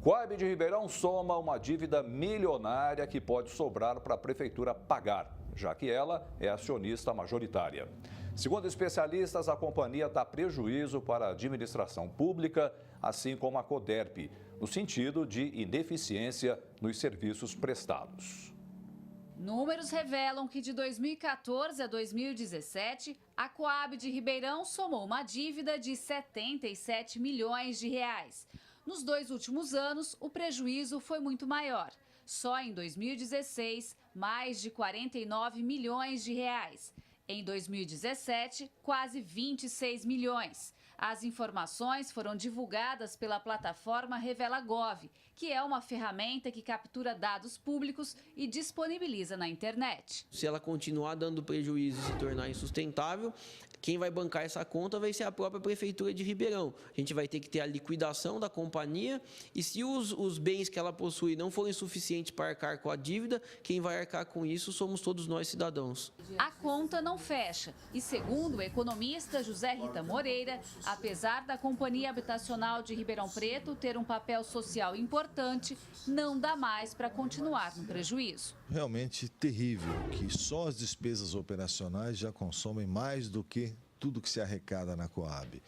Coab de Ribeirão soma uma dívida milionária que pode sobrar para a prefeitura pagar, já que ela é acionista majoritária. Segundo especialistas, a companhia dá prejuízo para a administração pública, assim como a Coderp, no sentido de ineficiência nos serviços prestados. Números revelam que de 2014 a 2017, a Coab de Ribeirão somou uma dívida de 77 milhões de reais. Nos 2 últimos anos, o prejuízo foi muito maior. Só em 2016, mais de 49 milhões de reais. Em 2017, quase 26 milhões. As informações foram divulgadas pela plataforma RevelaGov, que é uma ferramenta que captura dados públicos e disponibiliza na internet. Se ela continuar dando prejuízo e se tornar insustentável, quem vai bancar essa conta vai ser a própria Prefeitura de Ribeirão. A gente vai ter que ter a liquidação da companhia e se os bens que ela possui não forem suficientes para arcar com a dívida, quem vai arcar com isso somos todos nós cidadãos. A conta não fecha e, segundo o economista José Rita Moreira, apesar da Companhia Habitacional de Ribeirão Preto ter um papel social importante, não dá mais para continuar no prejuízo. Realmente terrível que só as despesas operacionais já consomem mais do que tudo que se arrecada na Coab.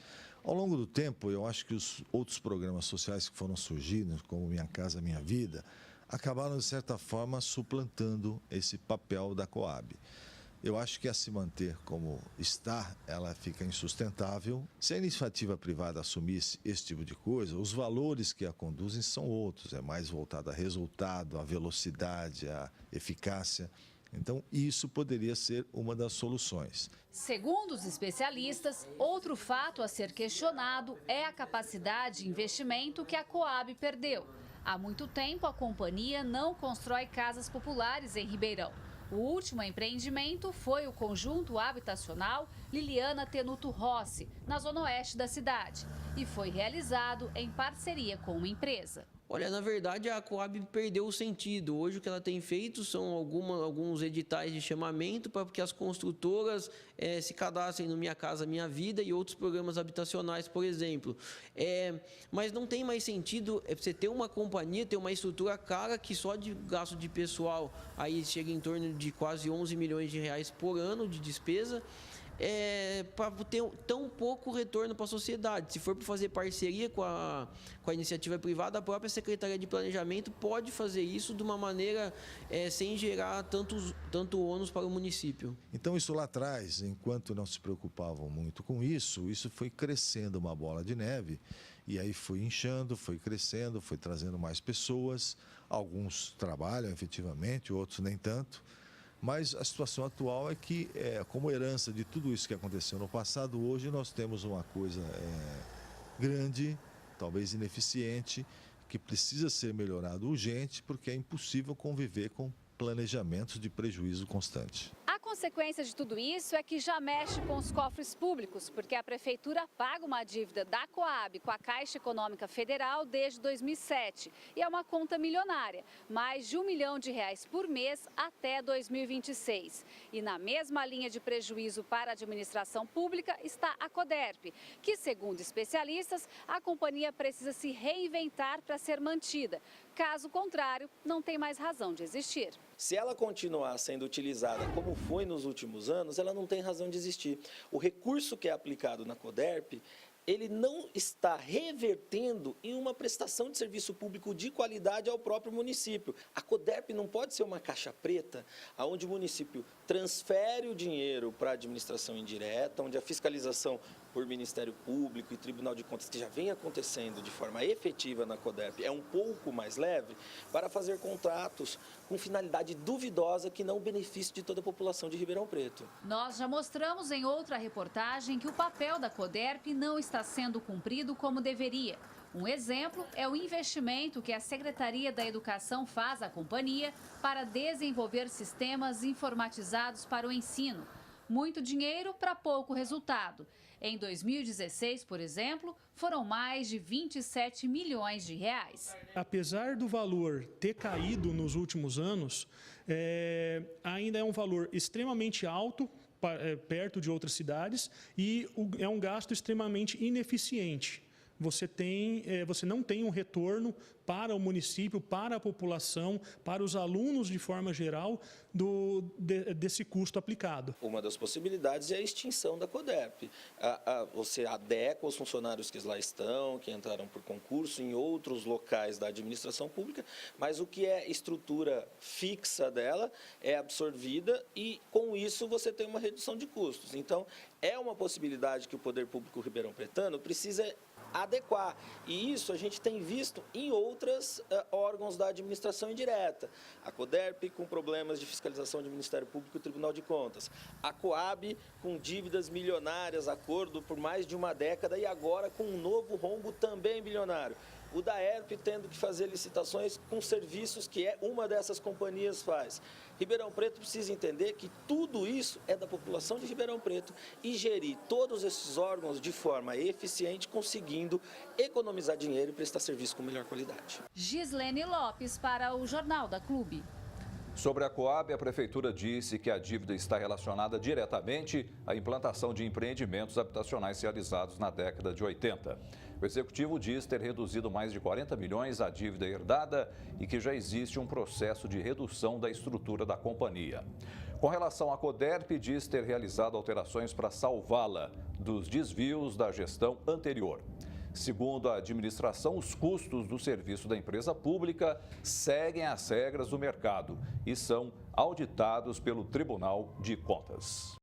Ao longo do tempo, eu acho que os outros programas sociais que foram surgindo, como Minha Casa Minha Vida, acabaram, de certa forma, suplantando esse papel da Coab. Eu acho que a se manter como está, ela fica insustentável. Se a iniciativa privada assumisse esse tipo de coisa, os valores que a conduzem são outros. É mais voltado a resultado, a velocidade, a eficácia. Então, isso poderia ser uma das soluções. Segundo os especialistas, outro fato a ser questionado é a capacidade de investimento que a Coab perdeu. Há muito tempo, a companhia não constrói casas populares em Ribeirão. O último empreendimento foi o conjunto habitacional Liliana Tenuto Rossi, na zona oeste da cidade, e foi realizado em parceria com uma empresa. Olha, na verdade a Coab perdeu o sentido. Hoje o que ela tem feito são alguns editais de chamamento para que as construtoras se cadastrem no Minha Casa Minha Vida e outros programas habitacionais, por exemplo. Mas não tem mais sentido você ter uma companhia, ter uma estrutura cara que só de gasto de pessoal aí chega em torno de quase 11 milhões de reais por ano de despesa. Para ter tão pouco retorno para a sociedade. Se for para fazer parceria com a iniciativa privada, a própria Secretaria de Planejamento pode fazer isso de uma maneira sem gerar tanto ônus para o município. Então isso lá atrás, enquanto não se preocupavam muito com isso foi crescendo uma bola de neve e aí foi inchando, foi crescendo, foi trazendo mais pessoas. Alguns trabalham efetivamente, outros nem tanto. Mas a situação atual é que, como herança de tudo isso que aconteceu no passado, hoje nós temos uma coisa grande, talvez ineficiente, que precisa ser melhorado urgente, porque é impossível conviver com planejamentos de prejuízo constante. A consequência de tudo isso é que já mexe com os cofres públicos, porque a Prefeitura paga uma dívida da Coab com a Caixa Econômica Federal desde 2007. E é uma conta milionária, mais de R$1 milhão por mês até 2026. E na mesma linha de prejuízo para a administração pública está a Coderp, que, segundo especialistas, a companhia precisa se reinventar para ser mantida. Caso contrário, não tem mais razão de existir. Se ela continuar sendo utilizada como foi nos últimos anos, ela não tem razão de existir. O recurso que é aplicado na Coderp, ele não está revertendo em uma prestação de serviço público de qualidade ao próprio município. A Coderp não pode ser uma caixa preta, onde o município transfere o dinheiro para a administração indireta, onde a fiscalização por Ministério Público e Tribunal de Contas, que já vem acontecendo de forma efetiva na Coderp, é um pouco mais leve, para fazer contratos com finalidade duvidosa que não o benefício de toda a população de Ribeirão Preto. Nós já mostramos em outra reportagem que o papel da Coderp não está sendo cumprido como deveria. Um exemplo é o investimento que a Secretaria da Educação faz à companhia para desenvolver sistemas informatizados para o ensino. Muito dinheiro para pouco resultado. Em 2016, por exemplo, foram mais de 27 milhões de reais. Apesar do valor ter caído nos últimos anos, ainda é um valor extremamente alto, perto de outras cidades, e é um gasto extremamente ineficiente. você não tem um retorno para o município, para a população, para os alunos de forma geral, desse custo aplicado. Uma das possibilidades é a extinção da CODERP. Você adequa os funcionários que lá estão, que entraram por concurso em outros locais da administração pública, mas o que é estrutura fixa dela é absorvida e, com isso, você tem uma redução de custos. Então, é uma possibilidade que o Poder Público ribeirão-pretano precisa adequar. E isso a gente tem visto em outros órgãos da administração indireta. A CODERP com problemas de fiscalização de Ministério Público e Tribunal de Contas. A COAB com dívidas milionárias, acordo por mais de uma década e agora com um novo rombo também bilionário. O DAERP tendo que fazer licitações com serviços que uma dessas companhias faz. Ribeirão Preto precisa entender que tudo isso é da população de Ribeirão Preto e gerir todos esses órgãos de forma eficiente, conseguindo economizar dinheiro e prestar serviço com melhor qualidade. Gislene Lopes para o Jornal da Clube. Sobre a Coab, a Prefeitura disse que a dívida está relacionada diretamente à implantação de empreendimentos habitacionais realizados na década de 80. O Executivo diz ter reduzido mais de 40 milhões a dívida herdada e que já existe um processo de redução da estrutura da companhia. Com relação à CODERP, diz ter realizado alterações para salvá-la dos desvios da gestão anterior. Segundo a administração, os custos do serviço da empresa pública seguem as regras do mercado e são auditados pelo Tribunal de Contas.